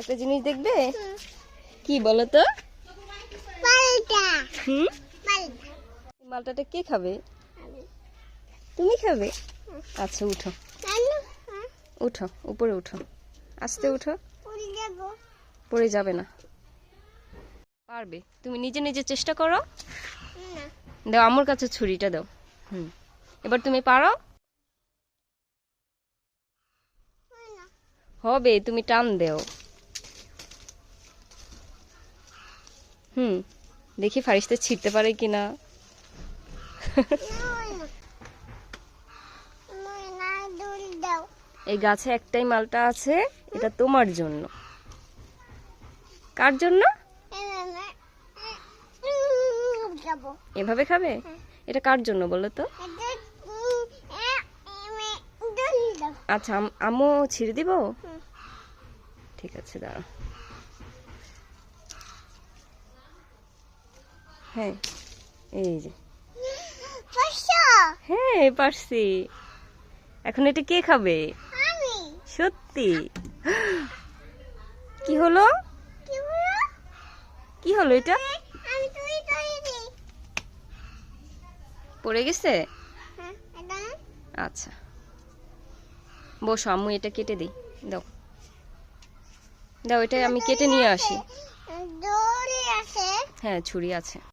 একটা জিনিস দেখবে? কি বলো তো? মালটা। হুম, মালটা। মালটাটা কে খাবে? তুমি খাবে? আচ্ছা উঠো, নানু, উঠো, উপরে উঠো, আস্তে উঠো। উড়ে যাবো। পড়ে যাবে না, পারবে। তুমি নিজে নিজে চেষ্টা করো। না, দাও আমার কাছে ছুরিটা দাও। হুম, এবার তুমি পারো। না, হবে, তুমি টান দেও। হুম, দেখি ফারিস্তা ছিঁড়তে পারে কিনা। না, না, দূর দাও। এই গাছে একটাই মালটা আছে, এটা তোমার জন্য। কার জন্য? এভাবে, যাবো। এভাবে খাবে? এটা কার জন্য বলো তো? এটা, দূর দাও। আচ্ছা, আম্মু ছিঁড়ে দিব? হুম। ঠিক আছে, দাঁড়াও। হ্যাঁ, এই যে। পারছো? হ্যাঁ, পারছি। এখন এটা কে খাবে? আমি। সত্যি? কি হলো? কি বলো? কি হলো এটা? আমি তুই তৈরি। পড়ে গেছে? হ্যাঁ, এটা না? আচ্ছা, বসো, আম্মু এটা কেটে দিই। দাও, দাও, এটা আমি কেটে নিয়ে আসি। দড়ি আছে। হ্যাঁ, ছুরি আছে।